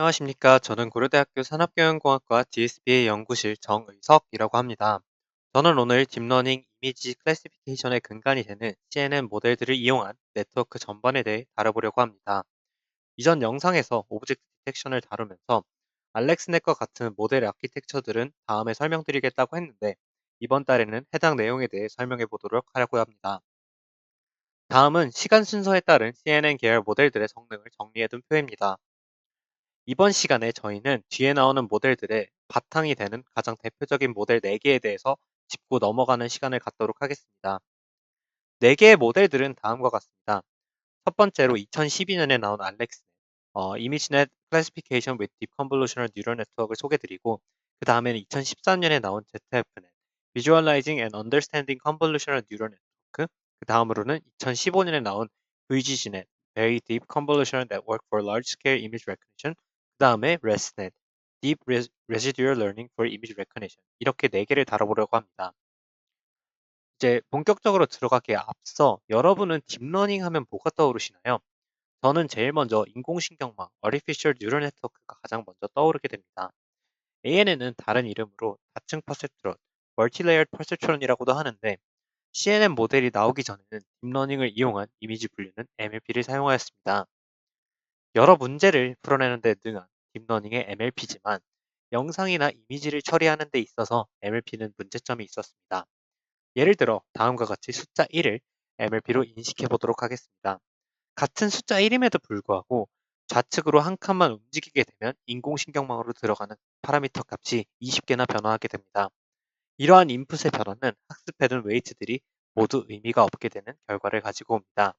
안녕하십니까. 저는 고려대학교 산업경영공학과 DSBA 연구실 정의석이라고 합니다. 저는 오늘 딥러닝 이미지 클래시피케이션의 근간이 되는 CNN 모델들을 이용한 네트워크 전반에 대해 다뤄보려고 합니다. 이전 영상에서 오브젝트 디텍션을 다루면서 알렉스넷과 같은 모델 아키텍처들은 다음에 설명드리겠다고 했는데 이번 달에는 해당 내용에 대해 설명해 보도록 하려고 합니다. 다음은 시간 순서에 따른 CNN 계열 모델들의 성능을 정리해둔 표입니다. 이번 시간에 저희는 뒤에 나오는 모델들의 바탕이 되는 가장 대표적인 모델 4개에 대해서 짚고 넘어가는 시간을 갖도록 하겠습니다. 4개의 모델들은 다음과 같습니다. 첫 번째로 2012년에 나온 알렉스넷, ImageNet Classification with Deep Convolutional Neural Network을 소개드리고 그 다음에는 2013년에 나온 ZFNet, Visualizing and Understanding Convolutional Neural Network, 그 다음으로는 2015년에 나온 VGGNet, Very Deep Convolutional Network for Large-Scale Image Recognition, 그 다음에 ResNet, Deep Residual Learning for Image Recognition 이렇게 4개를 다뤄보려고 합니다. 이제 본격적으로 들어가기에 앞서 여러분은 딥러닝 하면 뭐가 떠오르시나요? 저는 제일 먼저 인공신경망, Artificial Neural Network가 가장 먼저 떠오르게 됩니다. ANN은 다른 이름으로 다층 퍼셉트론, Multi-Layered Perceptron이라고도 하는데 CNN 모델이 나오기 전에는 딥러닝을 이용한 이미지 분류는 MLP를 사용하였습니다. 여러 문제를 풀어내는 데 능한 딥러닝의 MLP지만 영상이나 이미지를 처리하는 데 있어서 MLP는 문제점이 있었습니다. 예를 들어 다음과 같이 숫자 1을 MLP로 인식해 보도록 하겠습니다. 같은 숫자 1임에도 불구하고 좌측으로 한 칸만 움직이게 되면 인공신경망으로 들어가는 파라미터 값이 20개나 변화하게 됩니다. 이러한 인풋의 변화는 학습해둔 웨이트들이 모두 의미가 없게 되는 결과를 가지고 옵니다.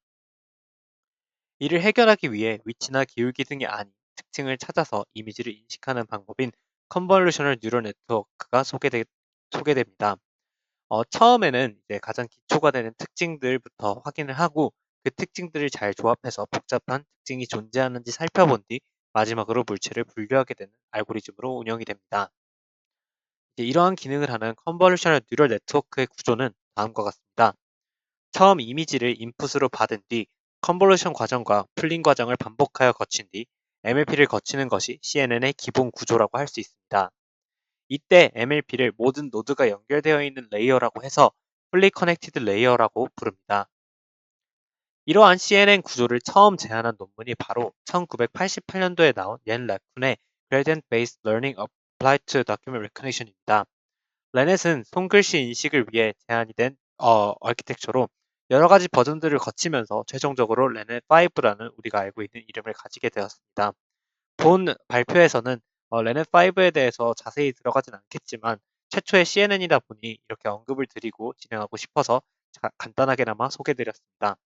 이를 해결하기 위해 위치나 기울기 등이 아닌 특징을 찾아서 이미지를 인식하는 방법인 컨볼루셔널 뉴럴 네트워크가 소개됩니다. 처음에는 이제 가장 기초가 되는 특징들부터 확인을 하고 그 특징들을 잘 조합해서 복잡한 특징이 존재하는지 살펴본 뒤 마지막으로 물체를 분류하게 되는 알고리즘으로 운영이 됩니다. 이제 이러한 기능을 하는 컨볼루셔널 뉴럴 네트워크의 구조는 다음과 같습니다. 처음 이미지를 인풋으로 받은 뒤 컨볼루션 과정과 풀링 과정을 반복하여 거친 뒤 MLP를 거치는 것이 CNN의 기본 구조라고 할 수 있습니다. 이때 MLP를 모든 노드가 연결되어 있는 레이어라고 해서 Fully Connected Layer라고 부릅니다. 이러한 CNN 구조를 처음 제안한 논문이 바로 1988년도에 나온 옌 라쿤의 Gradient Based Learning Applied to Document Recognition입니다. 레넷은 손글씨 인식을 위해 제안이 된 아키텍처로 여러 가지 버전들을 거치면서 최종적으로 레넷5라는 우리가 알고 있는 이름을 가지게 되었습니다. 본 발표에서는 레넷5에 대해서 자세히 들어가진 않겠지만 최초의 CNN이다 보니 이렇게 언급을 드리고 진행하고 싶어서 간단하게나마 소개드렸습니다.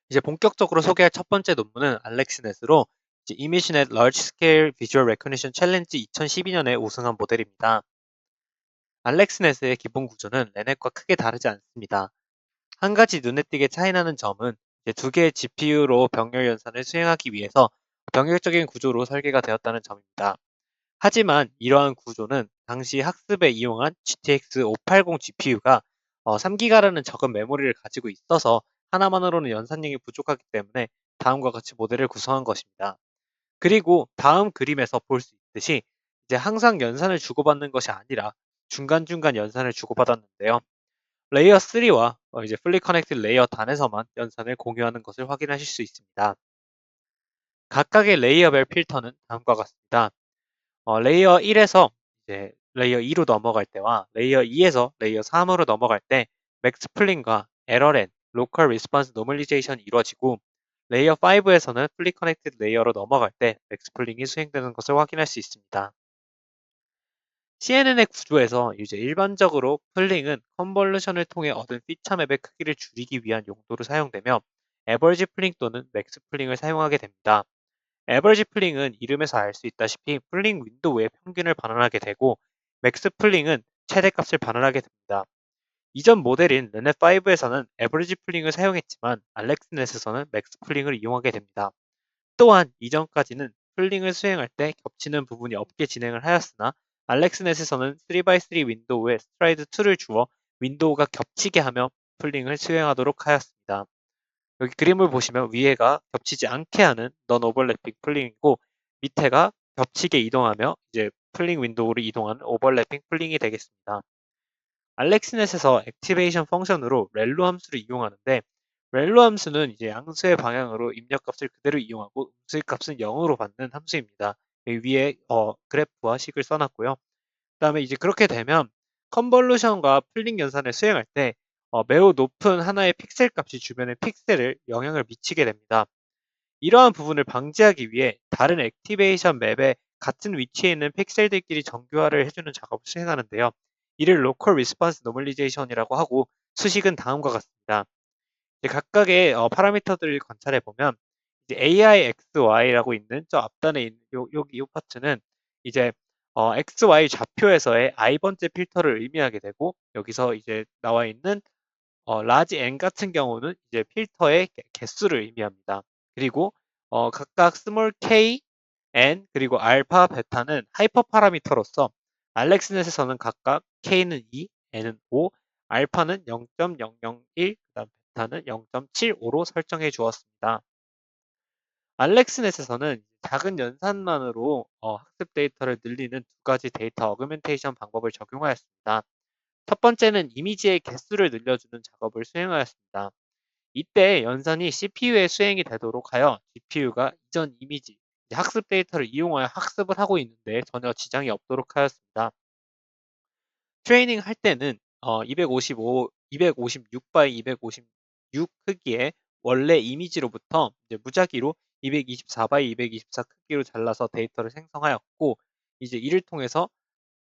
이제 본격적으로 소개할 첫 번째 논문은 알렉스넷으로 ImageNet Large Scale Visual Recognition Challenge 2012년에 우승한 모델입니다. 알렉스넷의 기본 구조는 레넷과 크게 다르지 않습니다. 한 가지 눈에 띄게 차이나는 점은 두 개의 GPU로 병렬 연산을 수행하기 위해서 병렬적인 구조로 설계가 되었다는 점입니다. 하지만 이러한 구조는 당시 학습에 이용한 GTX 580 GPU가 3기가라는 적은 메모리를 가지고 있어서 하나만으로는 연산량이 부족하기 때문에 다음과 같이 모델을 구성한 것입니다. 그리고 다음 그림에서 볼 수 있듯이 이제 항상 연산을 주고받는 것이 아니라 중간중간 연산을 주고받았는데요. 레이어 3와 이제 풀리 커넥티드 레이어 단에서만 연산을 공유하는 것을 확인하실 수 있습니다. 각각의 레이어별 필터는 다음과 같습니다. 레이어 1에서 이제 레이어 2로 넘어갈 때와 레이어 2에서 레이어 3으로 넘어갈 때 맥스 플링과 에러렌, 로컬 리스폰스 노멀리제이션이 이루어지고 레이어 5에서는 풀리 커넥티드 레이어로 넘어갈 때 맥스 플링이 수행되는 것을 확인할 수 있습니다. CNN의 구조에서 이제 일반적으로 풀링은 컨볼루션을 통해 얻은 피처 맵의 크기를 줄이기 위한 용도로 사용되며 에버리지 풀링 또는 맥스 풀링을 사용하게 됩니다. 에버리지 풀링은 이름에서 알 수 있다시피 풀링 윈도우의 평균을 반환하게 되고 맥스 풀링은 최대값을 반환하게 됩니다. 이전 모델인 레넷5에서는 에버리지 풀링을 사용했지만 알렉스넷에서는 맥스 풀링을 이용하게 됩니다. 또한 이전까지는 풀링을 수행할 때 겹치는 부분이 없게 진행을 하였으나 알렉스넷에서는 3x3 윈도우에 스트라이드 2를 주어 윈도우가 겹치게 하며 풀링을 수행하도록 하였습니다. 여기 그림을 보시면 위에가 겹치지 않게 하는 넌 오버래핑 풀링이고 밑에가 겹치게 이동하며 이제 풀링 윈도우로 이동하는 오버래핑 풀링이 되겠습니다. 알렉스넷에서 액티베이션 펑션으로 렐로 함수를 이용하는데 렐로 함수는 이제 양수의 방향으로 입력값을 그대로 이용하고 음수의 값은 0으로 받는 함수입니다. 여기 위에 그래프와 식을 써놨고요. 그다음에 이제 그렇게 되면 컨볼루션과 풀링 연산을 수행할 때 매우 높은 하나의 픽셀 값이 주변의 픽셀을 영향을 미치게 됩니다. 이러한 부분을 방지하기 위해 다른 액티베이션 맵에 같은 위치에 있는 픽셀들끼리 정교화를 해주는 작업을 수행하는데요. 이를 로컬 리스폰스 노멀리제이션이라고 하고 수식은 다음과 같습니다. 이제 각각의 파라미터들을 관찰해 보면 이제 AIXY라고 있는 저 앞단에 있는 여기 이 파트는 이제 XY 좌표에서의 i번째 필터를 의미하게 되고 여기서 이제 나와 있는 라지 N 같은 경우는 이제 필터의 개수를 의미합니다. 그리고 각각 스몰 k, n 그리고 알파, 베타는 하이퍼 파라미터로서 알렉스넷에서는 각각 k는 2, n은 5, 알파는 0.001, 그다음 베타는 0.75로 설정해 주었습니다. 알렉스넷에서는 작은 연산만으로 학습 데이터를 늘리는 두 가지 데이터 어그멘테이션 방법을 적용하였습니다. 첫 번째는 이미지의 개수를 늘려주는 작업을 수행하였습니다. 이때 연산이 CPU에 수행이 되도록 하여 GPU가 이전 이미지, 학습 데이터를 이용하여 학습을 하고 있는데 전혀 지장이 없도록 하였습니다. 트레이닝 할 때는 256 by 256 크기의 원래 이미지로부터 이제 무작위로 224 by 224 크기로 잘라서 데이터를 생성하였고 이제 이를 통해서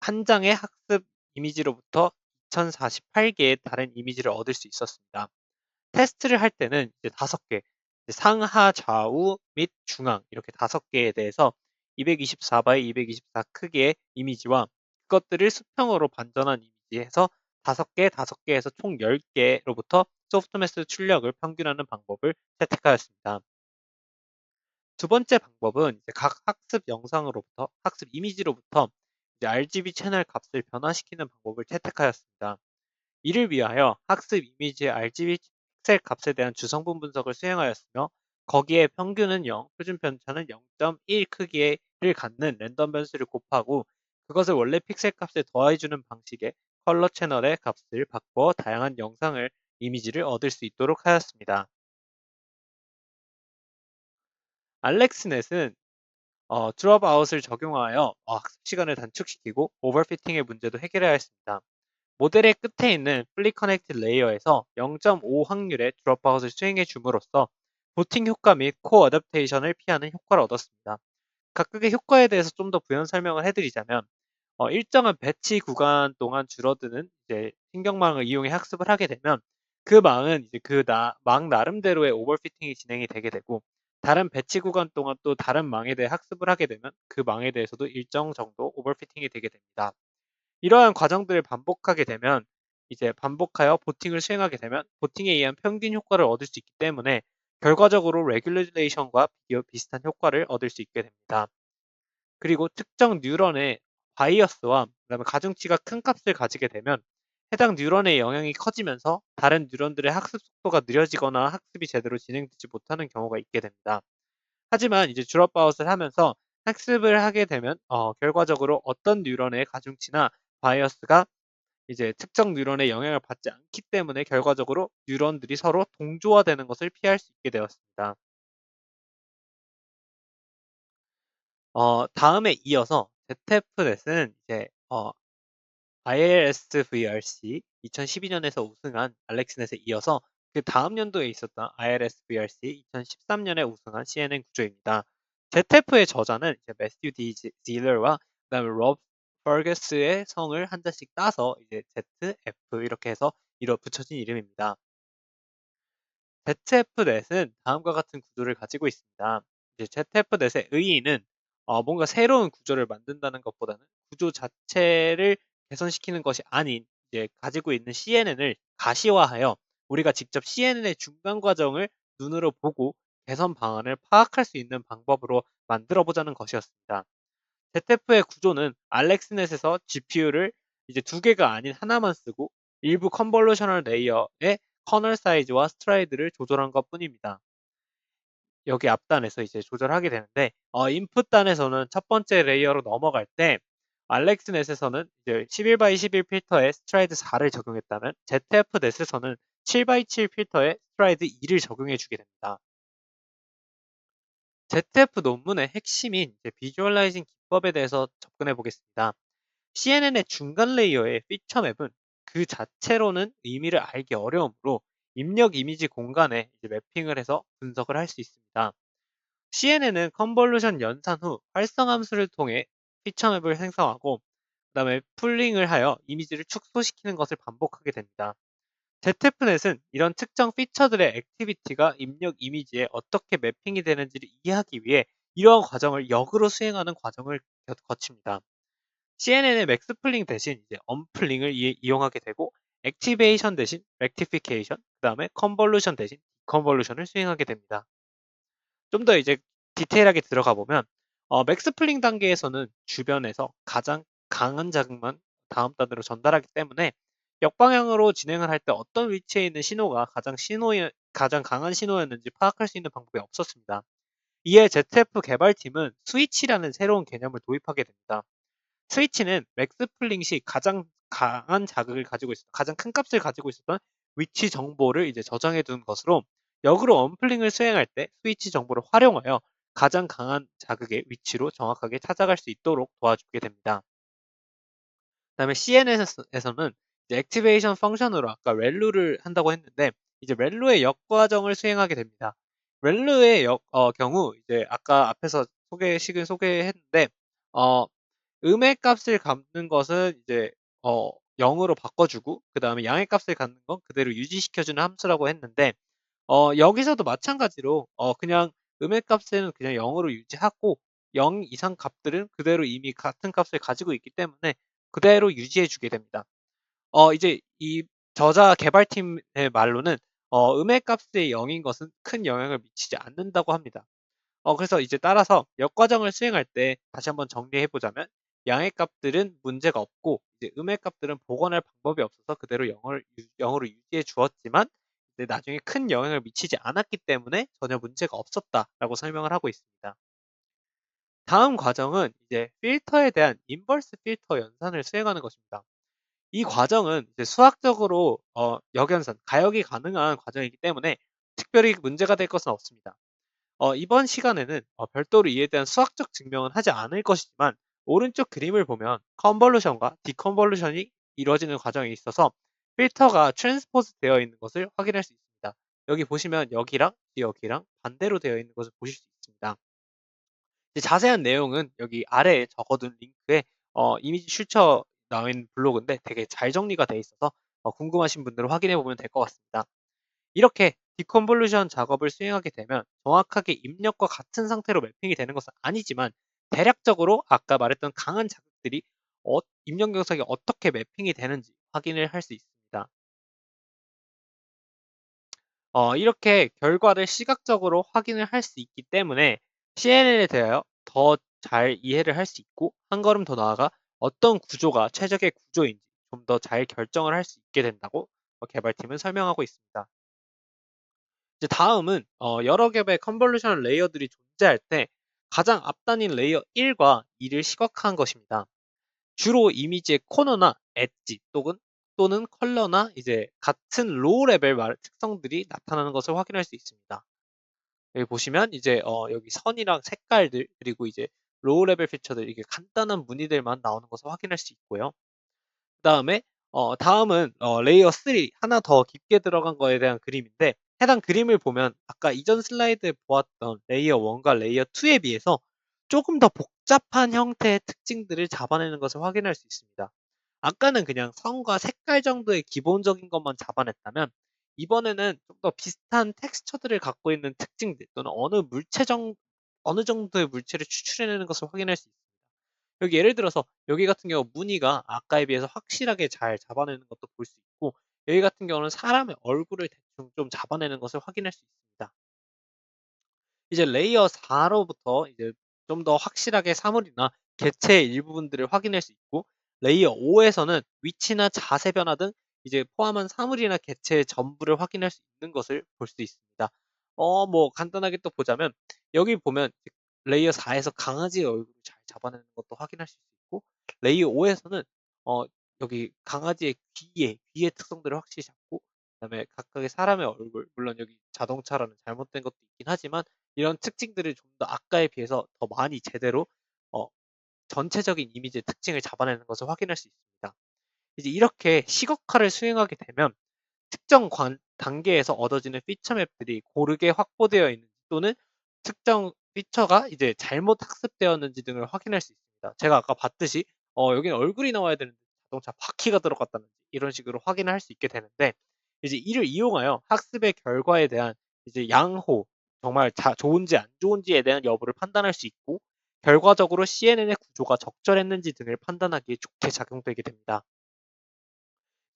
한 장의 학습 이미지로부터 2048개의 다른 이미지를 얻을 수 있었습니다. 테스트를 할 때는 이제 5개, 상하, 좌우 및 중앙 이렇게 5개에 대해서 224 by 224 크기의 이미지와 그것들을 수평으로 반전한 이미지에서 5개, 5개에서 총 10개로부터 소프트매스 출력을 평균하는 방법을 채택하였습니다. 두 번째 방법은 이제 각 학습 영상으로부터, 학습 이미지로부터 이제 RGB 채널 값을 변화시키는 방법을 채택하였습니다. 이를 위하여 학습 이미지의 RGB 픽셀 값에 대한 주성분 분석을 수행하였으며 거기에 평균은 0, 표준 편차는 0.1 크기를 갖는 랜덤 변수를 곱하고 그것을 원래 픽셀 값에 더해주는 방식의 컬러 채널의 값을 바꿔 다양한 영상을 이미지를 얻을 수 있도록 하였습니다. 알렉스넷은 드롭아웃을 적용하여 학습 시간을 단축시키고 오버피팅의 문제도 해결하였습니다. 모델의 끝에 있는 풀리 커넥트 레이어에서 0.5 확률의 드롭아웃을 수행해 줌으로써 보팅 효과 및 코어 어댑테이션을 피하는 효과를 얻었습니다. 각각의 효과에 대해서 좀 더 부연 설명을 해드리자면 일정한 배치 구간 동안 줄어드는 이제 신경망을 이용해 학습을 하게 되면 그 망은 이제 망 나름대로의 오버피팅이 진행이 되게 되고 다른 배치 구간 동안 또 다른 망에 대해 학습을 하게 되면 그 망에 대해서도 일정 정도 오버피팅이 되게 됩니다. 이러한 과정들을 반복하게 되면 이제 반복하여 보팅을 수행하게 되면 보팅에 의한 평균 효과를 얻을 수 있기 때문에 결과적으로 레귤레이션과 비슷한 효과를 얻을 수 있게 됩니다. 그리고 특정 뉴런의 바이어스와 그다음에 가중치가 큰 값을 가지게 되면 해당 뉴런의 영향이 커지면서 다른 뉴런들의 학습 속도가 느려지거나 학습이 제대로 진행되지 못하는 경우가 있게 됩니다. 하지만 이제 드롭아웃을 하면서 학습을 하게 되면 결과적으로 어떤 뉴런의 가중치나 바이어스가 이제 특정 뉴런의 영향을 받지 않기 때문에 결과적으로 뉴런들이 서로 동조화되는 것을 피할 수 있게 되었습니다. 다음에 이어서 ZFNet은 이제 ILS VRC 2012년에서 우승한 알렉스넷에 이어서 그 다음 연도에 있었던 ILS VRC 2013년에 우승한 CNN 구조입니다. ZF의 저자는 이제 매스튜 디 질러와 그다음에 롭 퍼거스의 성을 한 자씩 따서 이제 ZF 이렇게 해서 붙여진 이름입니다. ZF넷은 다음과 같은 구조를 가지고 있습니다. 이제 ZF넷의 의의는 뭔가 새로운 구조를 만든다는 것보다는 구조 자체를 개선시키는 것이 아닌 이제 가지고 있는 CNN을 가시화하여 우리가 직접 CNN의 중간 과정을 눈으로 보고 개선 방안을 파악할 수 있는 방법으로 만들어 보자는 것이었습니다. ZF의 구조는 알렉스넷에서 GPU를 이제 두 개가 아닌 하나만 쓰고 일부 컨볼루셔널 레이어의 커널 사이즈와 스트라이드를 조절한 것 뿐입니다. 여기 앞단에서 이제 조절하게 되는데 인풋 단에서는 첫 번째 레이어로 넘어갈 때 알렉스넷에서는 이제 11 by 11 필터에 스트라이드 4를 적용했다면 ZF넷에서는 7 by 7 필터에 스트라이드 2를 적용해 주게 됩니다. ZF 논문의 핵심인 이제 비주얼라이징 기법에 대해서 접근해 보겠습니다. CNN의 중간 레이어의 피처 맵은 그 자체로는 의미를 알기 어려우므로 입력 이미지 공간에 이제 매핑을 해서 분석을 할 수 있습니다. CNN은 컨볼루션 연산 후 활성 함수를 통해 피처맵을 생성하고 그다음에 풀링을 하여 이미지를 축소시키는 것을 반복하게 됩니다. ZFNet은 이런 특정 피처들의 액티비티가 입력 이미지에 어떻게 매핑이 되는지를 이해하기 위해 이러한 과정을 역으로 수행하는 과정을 거칩니다. CNN의 맥스플링 대신 이제 언플링을 이용하게 되고 액티베이션 대신 렉티피케이션, 그다음에 컨볼루션 대신 디컨볼루션을 수행하게 됩니다. 좀 더 이제 디테일하게 들어가 보면 맥스플링 단계에서는 주변에서 가장 강한 자극만 다음 단으로 전달하기 때문에 역방향으로 진행을 할 때 어떤 위치에 있는 신호가 가장 강한 신호였는지 파악할 수 있는 방법이 없었습니다. 이에 ZF 개발팀은 스위치라는 새로운 개념을 도입하게 됩니다. 스위치는 맥스플링 시 가장 강한 자극을 가지고 있었던 가장 큰 값을 가지고 있었던 위치 정보를 이제 저장해 둔 것으로 역으로 언플링을 수행할 때 스위치 정보를 활용하여 가장 강한 자극의 위치로 정확하게 찾아갈 수 있도록 도와주게 됩니다. 그다음에 CNN에서는 이제 액티베이션 펑션으로 아까 렐루를 한다고 했는데 이제 렐루의 역과정을 수행하게 됩니다. 렐루의 경우 이제 아까 앞에서 식을 소개했는데 어 음의 값을 갖는 것은 이제 0으로 바꿔주고 그다음에 양의 값을 갖는 건 그대로 유지시켜주는 함수라고 했는데 여기서도 마찬가지로 그냥 음의 값은 그냥 0으로 유지하고 0 이상 값들은 그대로 이미 같은 값을 가지고 있기 때문에 그대로 유지해 주게 됩니다. 이제 이 저자 개발팀의 말로는 음의 값이 0인 것은 큰 영향을 미치지 않는다고 합니다. 그래서 이제 따라서 역과정을 수행할 때 다시 한번 정리해 보자면 양의 값들은 문제가 없고 이제 음의 값들은 복원할 방법이 없어서 그대로 0으로 유지해 주었지만 이제 나중에 큰 영향을 미치지 않았기 때문에 전혀 문제가 없었다라고 설명을 하고 있습니다. 다음 과정은 이제 필터에 대한 인버스 필터 연산을 수행하는 것입니다. 이 과정은 이제 수학적으로 역연산, 가역이 가능한 과정이기 때문에 특별히 문제가 될 것은 없습니다. 이번 시간에는 별도로 이에 대한 수학적 증명은 하지 않을 것이지만 오른쪽 그림을 보면 컨볼루션과 디컨볼루션이 이루어지는 과정에 있어서 필터가 트랜스포즈 되어 있는 것을 확인할 수 있습니다. 여기 보시면 여기랑 반대로 되어 있는 것을 보실 수 있습니다. 이제 자세한 내용은 여기 아래에 적어둔 링크에 이미지 출처 나와 있는 블로그인데 되게 잘 정리가 되어 있어서 궁금하신 분들은 확인해 보면 될 것 같습니다. 이렇게 디컨볼루션 작업을 수행하게 되면 정확하게 입력과 같은 상태로 매핑이 되는 것은 아니지만 대략적으로 아까 말했던 강한 자극들이 입력 녀석에 어떻게 매핑이 되는지 확인을 할 수 있습니다. 이렇게 결과를 시각적으로 확인을 할 수 있기 때문에 CNN에 대하여 더 잘 이해를 할 수 있고 한 걸음 더 나아가 어떤 구조가 최적의 구조인지 좀 더 잘 결정을 할 수 있게 된다고 개발팀은 설명하고 있습니다. 이제 다음은 여러 겹의 컨볼루션 레이어들이 존재할 때 가장 앞단인 레이어 1과 2를 시각화한 것입니다. 주로 이미지의 코너나 엣지 또는 컬러나 이제 같은 로우 레벨 특성들이 나타나는 것을 확인할 수 있습니다. 여기 보시면 이제 여기 선이랑 색깔들 그리고 이제 로우 레벨 피처들 이게 간단한 무늬들만 나오는 것을 확인할 수 있고요. 그다음에 다음은 레이어 3 하나 더 깊게 들어간 거에 대한 그림인데 해당 그림을 보면 아까 이전 슬라이드에 보았던 레이어 1과 레이어 2에 비해서 조금 더 복잡한 형태의 특징들을 잡아내는 것을 확인할 수 있습니다. 아까는 그냥 선과 색깔 정도의 기본적인 것만 잡아냈다면 이번에는 좀 더 비슷한 텍스처들을 갖고 있는 특징들 또는 어느 정도의 물체를 추출해내는 것을 확인할 수 있습니다. 여기 예를 들어서 여기 같은 경우 무늬가 아까에 비해서 확실하게 잘 잡아내는 것도 볼 수 있고 여기 같은 경우는 사람의 얼굴을 대충 좀 잡아내는 것을 확인할 수 있습니다. 이제 레이어 4로부터 이제 좀 더 확실하게 사물이나 개체의 일부분들을 확인할 수 있고 레이어 5에서는 위치나 자세 변화 등 이제 포함한 사물이나 개체의 전부를 확인할 수 있는 것을 볼 수 있습니다. 뭐 간단하게 또 보자면 여기 보면 레이어 4에서 강아지의 얼굴을 잘 잡아내는 것도 확인할 수 있고, 레이어 5에서는 여기 강아지의 귀의 특성들을 확실히 잡고, 그다음에 각각의 사람의 얼굴, 물론 여기 자동차라는 잘못된 것도 있긴 하지만 이런 특징들을 좀 더 아까에 비해서 더 많이 제대로 어 전체적인 이미지의 특징을 잡아내는 것을 확인할 수 있습니다. 이제 이렇게 시각화를 수행하게 되면 특정 단계에서 얻어지는 피처 맵들이 고르게 확보되어 있는지, 또는 특정 피처가 이제 잘못 학습되었는지 등을 확인할 수 있습니다. 제가 아까 봤듯이 여기는 얼굴이 나와야 되는데 자동차 바퀴가 들어갔다든지 이런 식으로 확인을 할 수 있게 되는데, 이제 이를 이용하여 학습의 결과에 대한 이제 양호, 정말 좋은지 안 좋은지에 대한 여부를 판단할 수 있고, 결과적으로 CNN의 구조가 적절했는지 등을 판단하기에 좋게 작용되게 됩니다.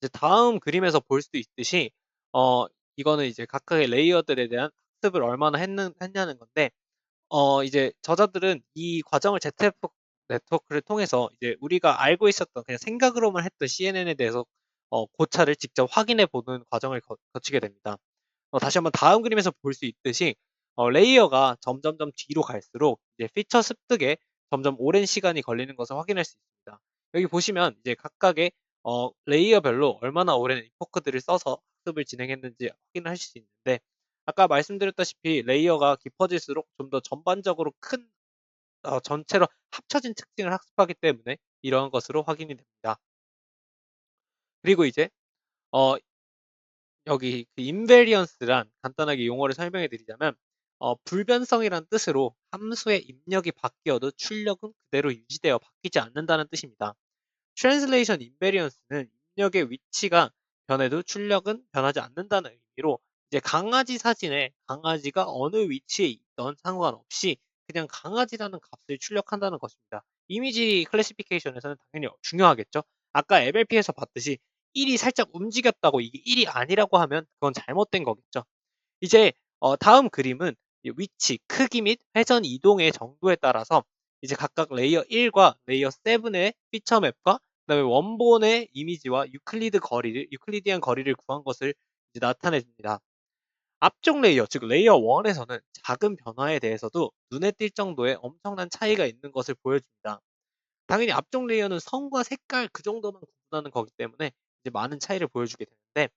이제 다음 그림에서 볼 수 있듯이 어 이거는 이제 각각의 레이어들에 대한 학습을 얼마나 했냐는 건데, 이제 저자들은 이 과정을 ZF 네트워크를 통해서 이제 우리가 알고 있었던 그냥 생각으로만 했던 CNN에 대해서 고차를 직접 확인해 보는 과정을 거치게 됩니다. 다시 한번 다음 그림에서 볼 수 있듯이 레이어가 점점점 뒤로 갈수록 이제 피처 습득에 점점 오랜 시간이 걸리는 것을 확인할 수 있습니다. 여기 보시면 이제 각각의 레이어별로 얼마나 오랜 에포크들을 써서 학습을 진행했는지 확인을 하실 수 있는데, 아까 말씀드렸다시피 레이어가 깊어질수록 좀 더 전반적으로 큰 전체로 합쳐진 특징을 학습하기 때문에 이러한 것으로 확인이 됩니다. 그리고 이제 어 여기 그 인베리언스란 간단하게 용어를 설명해 드리자면 불변성이란 뜻으로 함수의 입력이 바뀌어도 출력은 그대로 유지되어 바뀌지 않는다는 뜻입니다. 트랜슬레이션 인베리언스는 입력의 위치가 변해도 출력은 변하지 않는다는 의미로, 이제 강아지 사진에 강아지가 어느 위치에 있던 상관없이 그냥 강아지라는 값을 출력한다는 것입니다. 이미지 클래시피케이션에서는 당연히 중요하겠죠. 아까 MLP에서 봤듯이 1이 살짝 움직였다고 이게 1이 아니라고 하면 그건 잘못된 거겠죠. 이제 다음 그림은 위치, 크기 및 회전 이동의 정도에 따라서 이제 각각 레이어 1과 레이어 7의 피처 맵과 그다음에 원본의 이미지와 유클리디안 거리를 구한 것을 이제 나타내 줍니다. 앞쪽 레이어, 즉 레이어 1에서는 작은 변화에 대해서도 눈에 띌 정도의 엄청난 차이가 있는 것을 보여줍니다. 당연히 앞쪽 레이어는 선과 색깔 그 정도만 구분하는 거기 때문에 이제 많은 차이를 보여주게 되는데,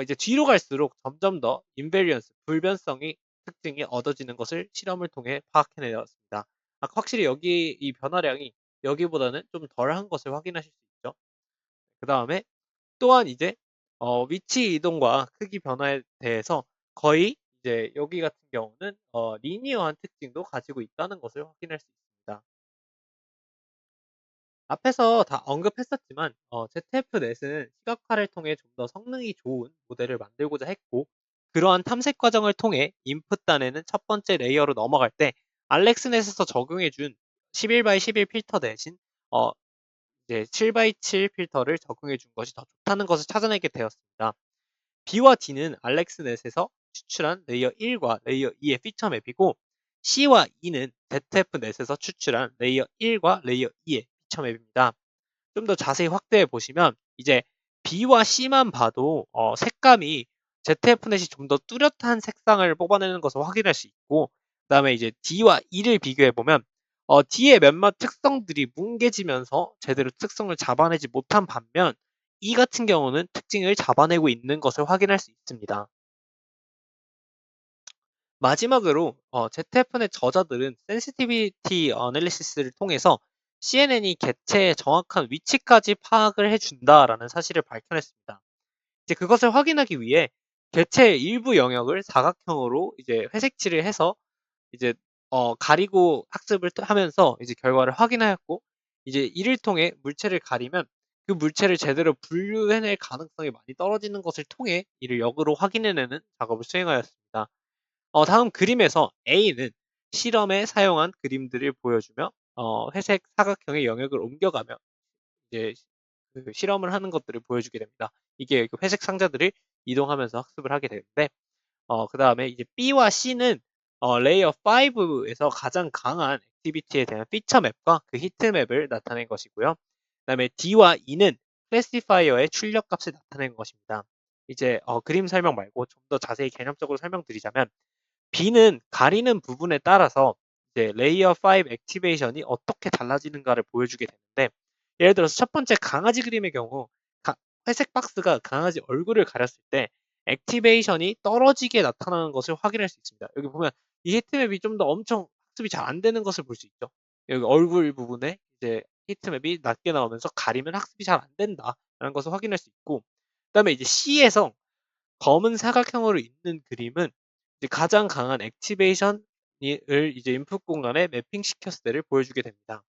이제 뒤로 갈수록 점점 더 인베리언스, 불변성이 특징이 얻어지는 것을 실험을 통해 파악해내었습니다. 확실히 여기 이 변화량이 여기보다는 좀 덜한 것을 확인하실 수 있죠. 그 다음에 또한 이제 위치 이동과 크기 변화에 대해서 거의 이제 여기 같은 경우는 리니어한 특징도 가지고 있다는 것을 확인할 수 있습니다. 앞에서 다 언급했었지만 ZFNet은 시각화를 통해 좀 더 성능이 좋은 모델을 만들고자 했고, 그러한 탐색 과정을 통해 인풋단에는 첫 번째 레이어로 넘어갈 때 알렉스넷에서 적용해 준 11x11 필터 대신 어 이제 7x7 필터를 적용해 준 것이 더 좋다는 것을 찾아내게 되었습니다. B와 D는 알렉스넷에서 추출한 레이어 1과 레이어 2의 피처 맵이고, C와 E는 ZFNet에서 추출한 레이어 1과 레이어 2의 피처 맵입니다. 좀 더 자세히 확대해 보시면 이제 B와 C만 봐도 색감이 ZFNet이 좀 더 뚜렷한 색상을 뽑아내는 것을 확인할 수 있고, 그다음에 이제 D와 E를 비교해 보면 D의 몇몇 특성들이 뭉개지면서 제대로 특성을 잡아내지 못한 반면, E 같은 경우는 특징을 잡아내고 있는 것을 확인할 수 있습니다. 마지막으로 ZFNet 저자들은 센시티비티 어널리시스를 통해서 CNN이 개체의 정확한 위치까지 파악을 해준다라는 사실을 밝혀냈습니다. 이제 그것을 확인하기 위해 개체의 일부 영역을 사각형으로 이제 회색칠을 해서 이제 가리고 학습을 하면서 이제 결과를 확인하였고, 이제 이를 통해 물체를 가리면 그 물체를 제대로 분류해낼 가능성이 많이 떨어지는 것을 통해 이를 역으로 확인해내는 작업을 수행하였습니다. 다음 그림에서 A는 실험에 사용한 그림들을 보여주며 회색 사각형의 영역을 옮겨가며 이제 그 실험을 하는 것들을 보여주게 됩니다. 이게 그 회색 상자들을 이동하면서 학습을 하게 되는데, 그다음에 이제 B와 C는 레이어 5에서 가장 강한 액티비티에 대한 피처 맵과 그 히트 맵을 나타낸 것이고요. 그다음에 D와 E는 클래시파이어의 출력 값을 나타낸 것입니다. 이제 그림 설명 말고 좀 더 자세히 개념적으로 설명드리자면 B는 가리는 부분에 따라서 이제 레이어 5 액티베이션이 어떻게 달라지는가를 보여주게 되는데 예를 들어서 첫 번째 강아지 그림의 경우 회색 박스가 강아지 얼굴을 가렸을 때 액티베이션이 떨어지게 나타나는 것을 확인할 수 있습니다. 여기 보면 이 히트맵이 좀 더 엄청 학습이 잘 안 되는 것을 볼 수 있죠. 여기 얼굴 부분에 이제 히트맵이 낮게 나오면서 가리면 학습이 잘 안 된다라는 것을 확인할 수 있고 그다음에 이제 C에서 검은 사각형으로 있는 그림은 이제 가장 강한 액티베이션을 이제 인풋 공간에 매핑시켰을 때를 보여주게 됩니다.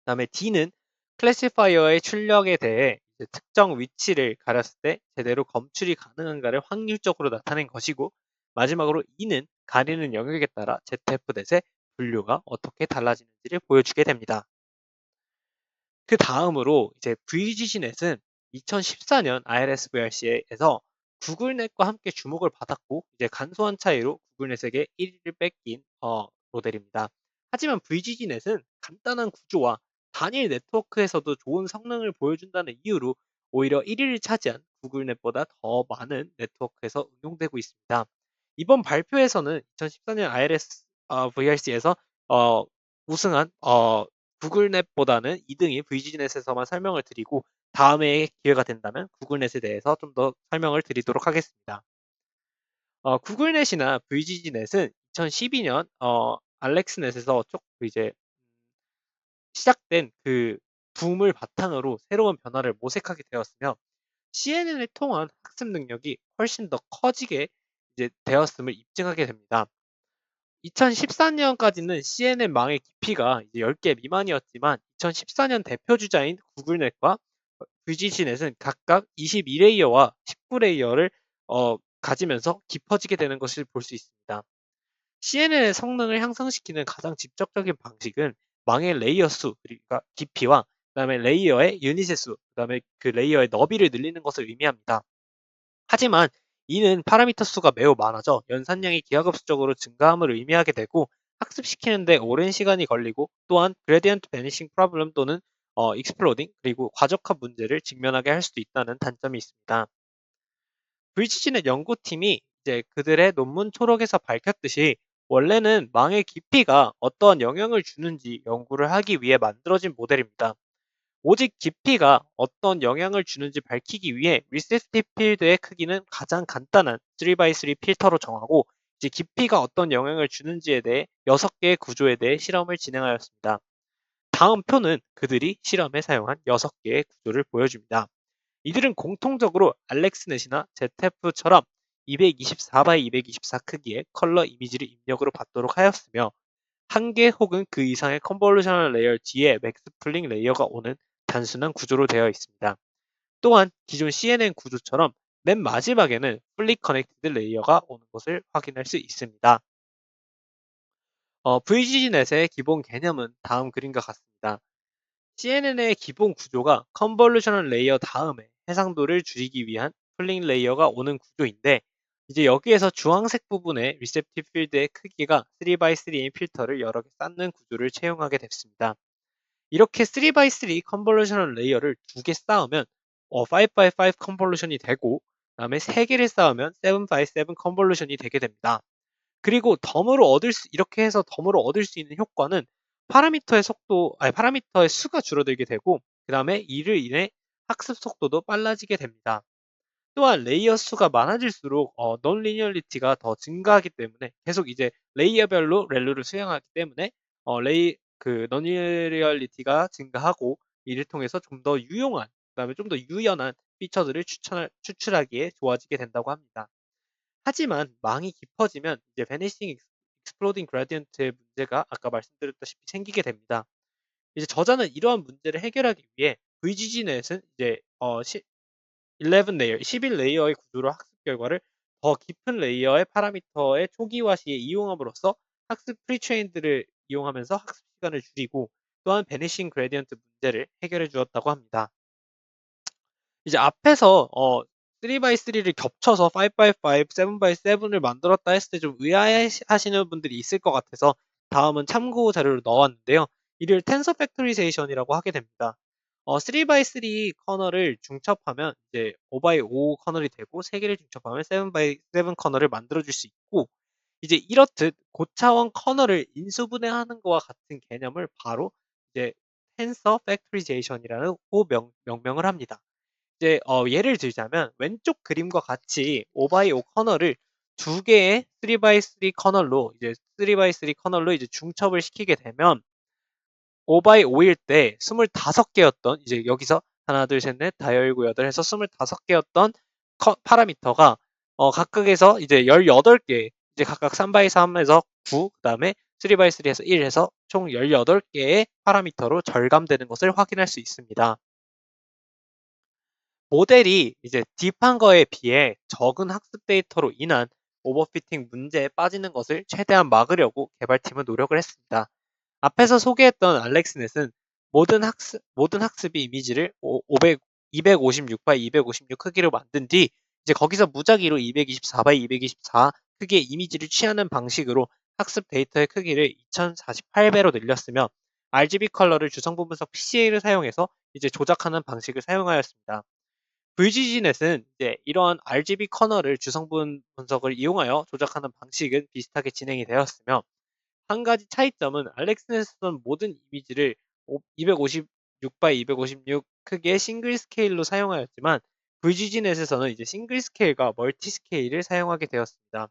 그다음에 D는 클래시파이어의 출력에 대해 이제 특정 위치를 가렸을 때 제대로 검출이 가능한가를 확률적으로 나타낸 것이고 마지막으로 E는 가리는 영역에 따라 ZF넷의 분류가 어떻게 달라지는지를 보여주게 됩니다. 그 다음으로 이제 VGC넷은 2014년 IRS VRC에서 구글넷과 함께 주목을 받았고 이제 간소한 차이로 구글넷에게 1위를 뺏긴 모델입니다. 하지만 VGC넷은 간단한 구조와 단일 네트워크에서도 좋은 성능을 보여준다는 이유로 오히려 1위를 차지한 구글넷보다 더 많은 네트워크에서 응용되고 있습니다. 이번 발표에서는 2014년 IRS VRC에서 우승한 구글넷보다는 2등인 VG넷에서만 설명을 드리고 다음에 기회가 된다면 구글넷에 대해서 좀 더 설명을 드리도록 하겠습니다. 구글넷이나 VG넷은 2012년 알렉스넷에서 이제 시작된 그 붐을 바탕으로 새로운 변화를 모색하게 되었으며 CNN을 통한 학습 능력이 훨씬 더 커지게 이제 되었음을 입증하게 됩니다. 2014년까지는 CNN 망의 깊이가 이제 10개 미만이었지만 2014년 대표 주자인 구글넷과 VGC넷은 각각 22레이어와 19레이어를 가지면서 깊어지게 되는 것을 볼 수 있습니다. CNN의 성능을 향상시키는 가장 직접적인 방식은 망의 레이어 수, 그러니까 깊이와 그다음에 레이어의 유닛의 수, 그다음에 그 레이어의 너비를 늘리는 것을 의미합니다. 하지만 이는 파라미터 수가 매우 많아져 연산량이 기하급수적으로 증가함을 의미하게 되고 학습시키는 데 오랜 시간이 걸리고 또한 gradient vanishing problem 또는 exploding 그리고 과적한 문제를 직면하게 할 수도 있다는 단점이 있습니다. 브리지진의 연구팀이 이제 그들의 논문 초록에서 밝혔듯이 원래는 망의 깊이가 어떠한 영향을 주는지 연구를 하기 위해 만들어진 모델입니다. 오직 깊이가 어떤 영향을 주는지 밝히기 위해 리셉티브 필드의 크기는 가장 간단한 3x3 필터로 정하고 이제 깊이가 어떤 영향을 주는지에 대해 6개의 구조에 대해 실험을 진행하였습니다. 다음 표는 그들이 실험에 사용한 6개의 구조를 보여줍니다. 이들은 공통적으로 알렉스넷이나 ZF처럼 224x 224 크기의 컬러 이미지를 입력으로 받도록 하였으며 한 개 혹은 그 이상의 컨볼루셔널 레이어 뒤에 맥스플링 레이어가 오는 단순한 구조로 되어 있습니다. 또한 기존 CNN 구조처럼 맨 마지막에는 풀리 커넥티드 레이어가 오는 것을 확인할 수 있습니다. VGNet의 기본 개념은 다음 그림과 같습니다. CNN의 기본 구조가 컨볼루셔널 레이어 다음에 해상도를 줄이기 위한 풀링 레이어가 오는 구조인데 이제 여기에서 주황색 부분의 리셉티브 필드의 크기가 3x3인 필터를 여러 개 쌓는 구조를 채용하게 됐습니다. 이렇게 3x3 컨볼루셔널 레이어를 2개 쌓으면 5x5 컨볼루션이 되고 그다음에 3개를 쌓으면 7x7 컨볼루션이 되게 됩니다. 그리고 이렇게 해서 덤으로 얻을 수 있는 효과는 파라미터의 수가 줄어들게 되고 그다음에 이를 인해 학습 속도도 빨라지게 됩니다. 또한 레이어 수가 많아질수록 non-linearity가 더 증가하기 때문에 계속 이제 레이어별로 밸류를 수행하기 때문에 non-linearity가 증가하고 이를 통해서 좀 더 유용한 그다음에 좀 더 유연한 피처들을 추출하기에 좋아지게 된다고 합니다. 하지만 망이 깊어지면 이제 vanishing exploding gradient의 문제가 아까 말씀드렸다시피 생기게 됩니다. 이제 저자는 이러한 문제를 해결하기 위해 VGG넷은 이제 11 레이어, 11 레이어의 구조로 학습 결과를 더 깊은 레이어의 파라미터의 초기화 시에 이용함으로써 학습 프리트레인드를 이용하면서 학습 시간을 줄이고 또한 베니싱 그레디언트 문제를 해결해 주었다고 합니다. 이제 앞에서 3x3를 겹쳐서 5x5, 7x7을 만들었다 했을 때 좀 의아해하시는 분들이 있을 것 같아서 다음은 참고 자료를 넣어왔는데요. 이를 텐서 팩토리제이션이라고 하게 됩니다. 3x3 커널을 중첩하면 이제 5x5 커널이 되고 3개를 중첩하면 7x7 커널을 만들어줄 수 있고 이제 이렇듯 고차원 커널을 인수분해하는 것과 같은 개념을 바로 이제 텐서 팩토리제이션이라는 명명을 합니다. 이제 예를 들자면 왼쪽 그림과 같이 5x5 커널을 두 개의 3x3 커널로 이제 3x3 커널로 이제 중첩을 시키게 되면 5x5일 때 25개였던 이제 여기서 하나, 둘, 셋, 넷, 다 열고 여덟 해서 25개였던 파라미터가 각각에서 이제 18개 이제 각각 3x3에서 9 그다음에 3x3에서 1 해서 총 18개의 파라미터로 절감되는 것을 확인할 수 있습니다. 모델이 이제 딥한 거에 비해 적은 학습 데이터로 인한 오버피팅 문제에 빠지는 것을 최대한 막으려고 개발팀은 노력을 했습니다. 앞에서 소개했던 알렉스넷은 모든 학습이 이미지를 256x 256 크기로 만든 뒤 이제 거기서 무작위로 224x 224 크기의 이미지를 취하는 방식으로 학습 데이터의 크기를 2048배로 늘렸으며 RGB 컬러를 주성분 분석 PCA를 사용해서 이제 조작하는 방식을 사용하였습니다. VGG넷은 이제 이러한 RGB 커널을 주성분 분석을 이용하여 조작하는 방식은 비슷하게 진행이 되었으며 한 가지 차이점은 알렉스넷은 모든 이미지를 256x 256 크기의 싱글 스케일로 사용하였지만 VGG넷에서는 이제 싱글 스케일과 멀티 스케일을 사용하게 되었습니다.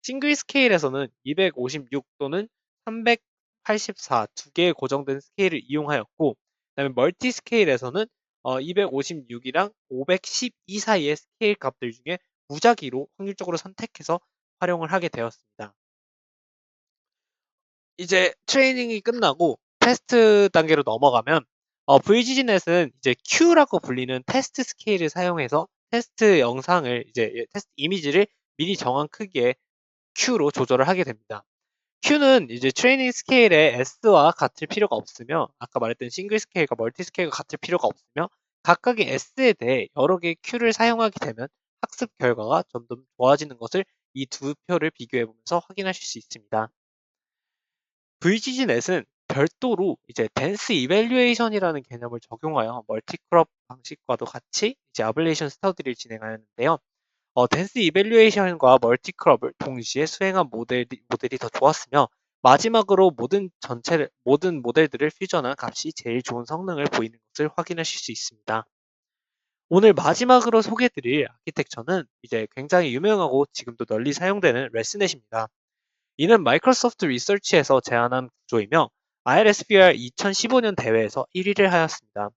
싱글 스케일에서는 256 또는 384 두 개의 고정된 스케일을 이용하였고 그다음에 멀티 스케일에서는 256이랑 512 사이의 스케일 값들 중에 무작위로 확률적으로 선택해서 활용을 하게 되었습니다. 이제 트레이닝이 끝나고 테스트 단계로 넘어가면 VGG넷은 이제 Q라고 불리는 테스트 스케일을 사용해서 테스트 영상을 이제 테스트 이미지를 미리 정한 크기의 Q로 조절을 하게 됩니다. Q는 이제 트레이닝 스케일의 S와 같을 필요가 없으며 아까 말했던 싱글 스케일과 멀티 스케일과 같을 필요가 없으며 각각의 S에 대해 여러 개의 Q를 사용하게 되면 학습 결과가 점점 좋아지는 것을 이 두 표를 비교해 보면서 확인하실 수 있습니다. VGG넷은 별도로 이제 댄스 이밸류에이션이라는 개념을 적용하여 멀티크롭 방식과도 같이 이제 아블레이션 스터디를 진행하였는데요. 댄스 이밸류에이션과 멀티크롭을 동시에 수행한 모델이 더 좋았으며 마지막으로 모든 모델들을 퓨전한 값이 제일 좋은 성능을 보이는 것을 확인하실 수 있습니다. 오늘 마지막으로 소개해드릴 아키텍처는 이제 굉장히 유명하고 지금도 널리 사용되는 레스넷입니다. 이는 마이크로소프트 리서치에서 제안한 구조이며 ILSPR 2015년 대회에서 1위를 하였습니다.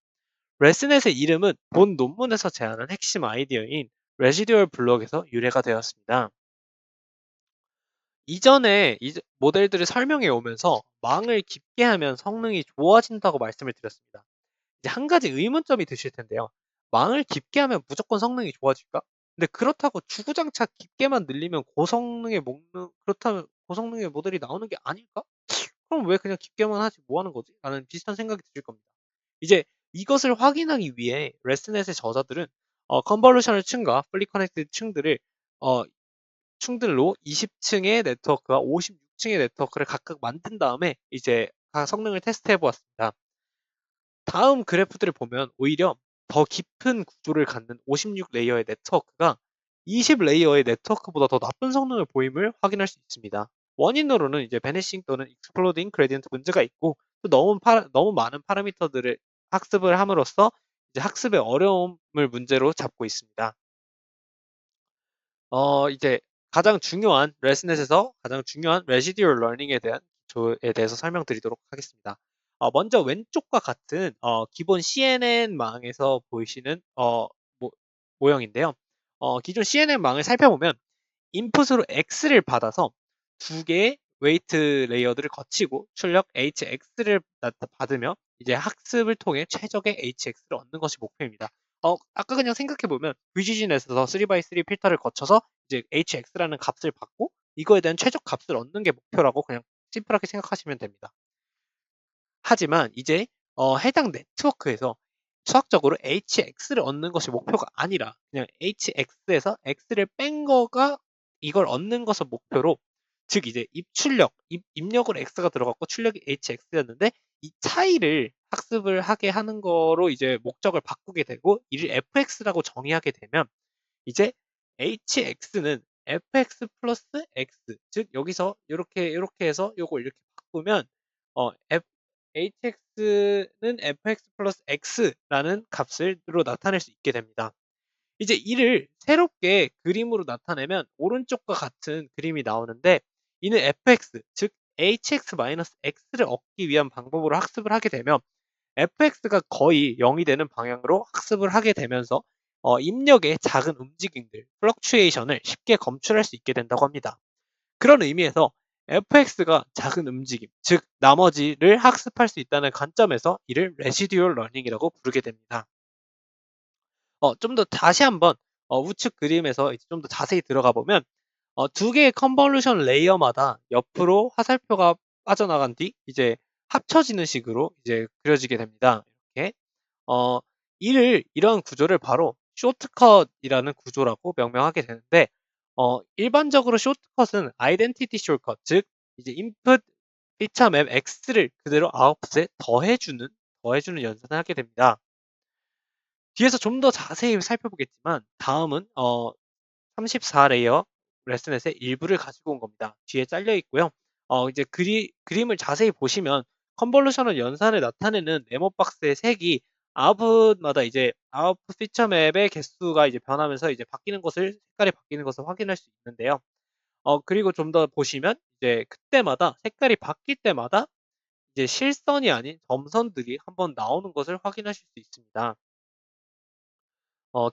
레스넷의 이름은 본 논문에서 제안한 핵심 아이디어인 레지듀얼 블록에서 유래가 되었습니다. 이전에 모델들을 설명해 오면서 망을 깊게 하면 성능이 좋아진다고 말씀을 드렸습니다. 이제 한 가지 의문점이 드실 텐데요. 망을 깊게 하면 무조건 성능이 좋아질까? 근데 그렇다고 주구장창 깊게만 늘리면 그렇다면 고성능의 모델이 나오는 게 아닐까? 그럼 왜 그냥 깊게만 하지 뭐 하는 거지? 라는 비슷한 생각이 드실 겁니다. 이제 이것을 확인하기 위해 레스넷의 저자들은 컨볼루셔널 층과 플리 커넥티드 층들로 20층의 네트워크와 56층의 네트워크를 각각 만든 다음에 이제 각 성능을 테스트해 보았습니다. 다음 그래프들을 보면 오히려 더 깊은 구조를 갖는 56 레이어의 네트워크가 20 레이어의 네트워크보다 더 나쁜 성능을 보임을 확인할 수 있습니다. 원인으로는 이제 베니싱 또는 익스플로딩 그레디언트 문제가 있고 또 너무 많은 파라미터들을 학습을 함으로써 이제 학습의 어려움을 문제로 잡고 있습니다. 이제 레슨넷에서 가장 중요한 레시듀얼 러닝에 대한 기초에 대해서 설명드리도록 하겠습니다. 먼저 왼쪽과 같은 기본 CNN망에서 보이시는 모형인데요. 기존 CNN망을 살펴보면 인풋으로 X를 받아서 두 개의 웨이트 레이어들을 거치고 출력 HX를 받으며 이제 학습을 통해 최적의 HX를 얻는 것이 목표입니다. 아까 그냥 생각해보면 VGG넷에서 3x3 필터를 거쳐서 이제 HX라는 값을 받고 이거에 대한 최적 값을 얻는 게 목표라고 그냥 심플하게 생각하시면 됩니다. 하지만 이제 해당 네트워크에서 수학적으로 HX를 얻는 것이 목표가 아니라 그냥 HX에서 X를 뺀 거가 이걸 얻는 것을 목표로 즉 이제 입력으로 X가 들어갔고 출력이 HX였는데 이 차이를 학습을 하게 하는 거로 이제 목적을 바꾸게 되고 이를 fx라고 정의하게 되면 이제 hx는 fx 플러스 x 즉 여기서 요렇게 해서 요걸 이렇게 바꾸면 f hx는 fx 플러스 x라는 값으로 나타낼 수 있게 됩니다. 이제 이를 새롭게 그림으로 나타내면 오른쪽과 같은 그림이 나오는데 이는 fx 즉 hx-x를 얻기 위한 방법으로 학습을 하게 되면 fx가 거의 0이 되는 방향으로 학습을 하게 되면서 입력의 작은 움직임들, 플럭추에이션을 쉽게 검출할 수 있게 된다고 합니다. 그런 의미에서 fx가 작은 움직임, 즉 나머지를 학습할 수 있다는 관점에서 이를 레시듀얼 러닝이라고 부르게 됩니다. 좀 더 다시 한번 우측 그림에서 이제 좀 더 자세히 들어가 보면 두 개의 컨볼루션 레이어마다 옆으로 화살표가 빠져나간 뒤 이제 합쳐지는 식으로 이제 그려지게 됩니다. 이렇게 어, 이런 구조를 바로 쇼트컷이라는 구조라고 명명하게 되는데 일반적으로 쇼트컷은 아이덴티티 숏컷 즉 이제 인풋 피처 맵 X를 그대로 아웃풋에 더해주는 연산을 하게 됩니다. 뒤에서 좀 더 자세히 살펴보겠지만 다음은 34 레이어 레슨넷의 일부를 가지고 온 겁니다. 뒤에 잘려 있고요. 이제 그림을 자세히 보시면 컨볼루션을 연산을 나타내는 네모 박스의 색이 아웃풋마다 이제 아웃풋 피처 맵의 개수가 이제 변하면서 이제 색깔이 바뀌는 것을 확인할 수 있는데요. 그리고 좀 더 보시면 이제 그때마다 색깔이 바뀔 때마다 이제 실선이 아닌 점선들이 한번 나오는 것을 확인하실 수 있습니다.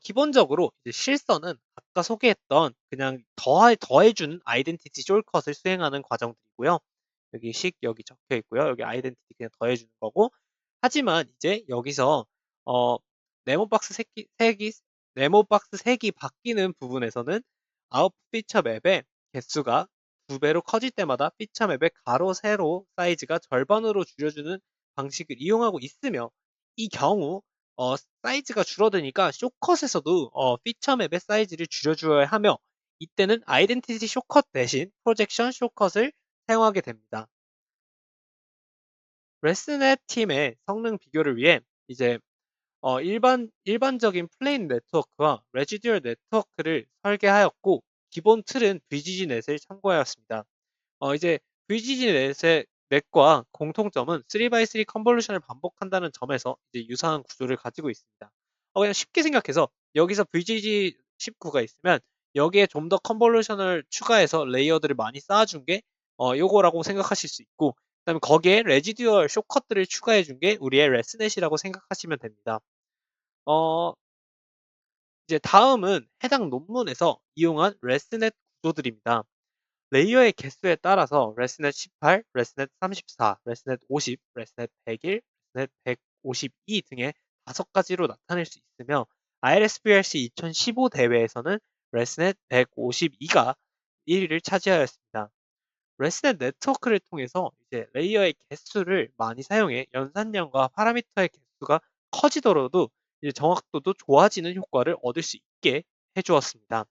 기본적으로 이제 실선은 아까 소개했던 그냥 더해주는 아이덴티티 숄컷을 수행하는 과정들이고요. 여기 적혀 있고요. 여기 아이덴티티 그냥 더해주는 거고. 하지만 이제 여기서 어, 네모박스 색이 네모박스 색이 바뀌는 부분에서는 아웃풋 피처 맵의 개수가 두 배로 커질 때마다 피처 맵의 가로 세로 사이즈가 절반으로 줄여주는 방식을 이용하고 있으며 이 경우 사이즈가 줄어드니까 쇼컷에서도 피처 맵의 사이즈를 줄여줘야 하며 이때는 아이덴티티 쇼컷 대신 프로젝션 쇼컷을 사용하게 됩니다. 레스넷 팀의 성능 비교를 위해 이제 일반적인 플레인 네트워크와 레지듀얼 네트워크를 설계하였고 기본 틀은 VGG넷을 참고하였습니다. 이제 VGG넷과 공통점은 3x3 컨볼루션을 반복한다는 점에서 이제 유사한 구조를 가지고 있습니다. 그냥 쉽게 생각해서 여기서 VGG19가 있으면 여기에 좀 더 컨볼루션을 추가해서 레이어들을 많이 쌓아준 게 요거라고 생각하실 수 있고 그다음에 거기에 레지듀얼 쇼컷들을 추가해 준 게 우리의 레스넷이라고 생각하시면 됩니다. 어, 이제 다음은 해당 논문에서 이용한 레스넷 구조들입니다. 레이어의 개수에 따라서 레스넷 18, 레스넷 34, 레스넷 50, 레스넷 101, 레스넷 152 등의 5가지로 나타낼 수 있으며 ILSPRC 2015 대회에서는 레스넷 152가 1위를 차지하였습니다. 레스넷 네트워크를 통해서 이제 레이어의 개수를 많이 사용해 연산량과 파라미터의 개수가 커지더라도 이제 정확도도 좋아지는 효과를 얻을 수 있게 해주었습니다.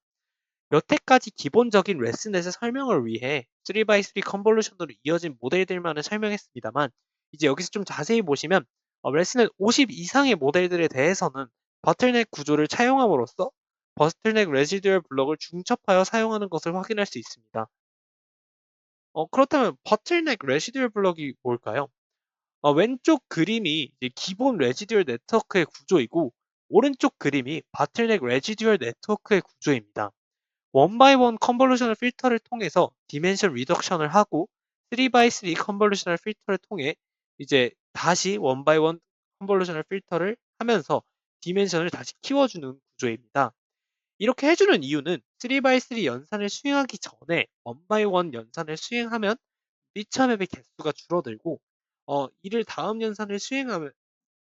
여태까지 기본적인 레슨넷의 설명을 위해 3x3 컨볼루션으로 이어진 모델들만을 설명했습니다만 이제 여기서 좀 자세히 보시면 레슨넷 50 이상의 모델들에 대해서는 버틀넥 구조를 차용함으로써 버틀넥 레지듀얼 블럭을 중첩하여 사용하는 것을 확인할 수 있습니다. 그렇다면 버틀넥 레지듀얼 블럭이 뭘까요? 왼쪽 그림이 이제 기본 레지듀얼 네트워크의 구조이고 오른쪽 그림이 버틀넥 레지듀얼 네트워크의 구조입니다. 원바이원 컨볼루셔널 필터를 통해서 디멘션 리덕션을 하고 3x3 컨볼루셔널 필터를 통해 이제 다시 원바이원 컨볼루셔널 필터를 하면서 디멘션을 다시 키워주는 구조입니다. 이렇게 해주는 이유는 3x3 연산을 수행하기 전에 1x1 연산을 수행하면 피처 맵의 개수가 줄어들고 이를 다음 연산을 수행하면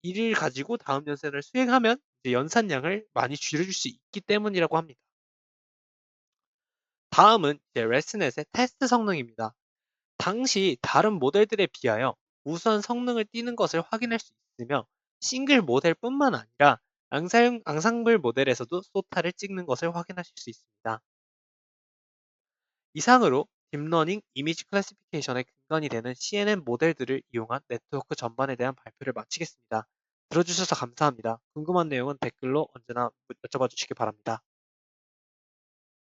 이를 가지고 다음 연산을 수행하면 이제 연산량을 많이 줄여줄 수 있기 때문이라고 합니다. 다음은 이제 레스넷의 테스트 성능입니다. 당시 다른 모델들에 비하여 우수한 성능을 띠는 것을 확인할 수 있으며 싱글 모델뿐만 아니라 앙상블 모델에서도 소타를 찍는 것을 확인하실 수 있습니다. 이상으로 딥러닝 이미지 클래시피케이션의 근간이 되는 CNN 모델들을 이용한 네트워크 전반에 대한 발표를 마치겠습니다. 들어주셔서 감사합니다. 궁금한 내용은 댓글로 언제나 여쭤봐 주시기 바랍니다.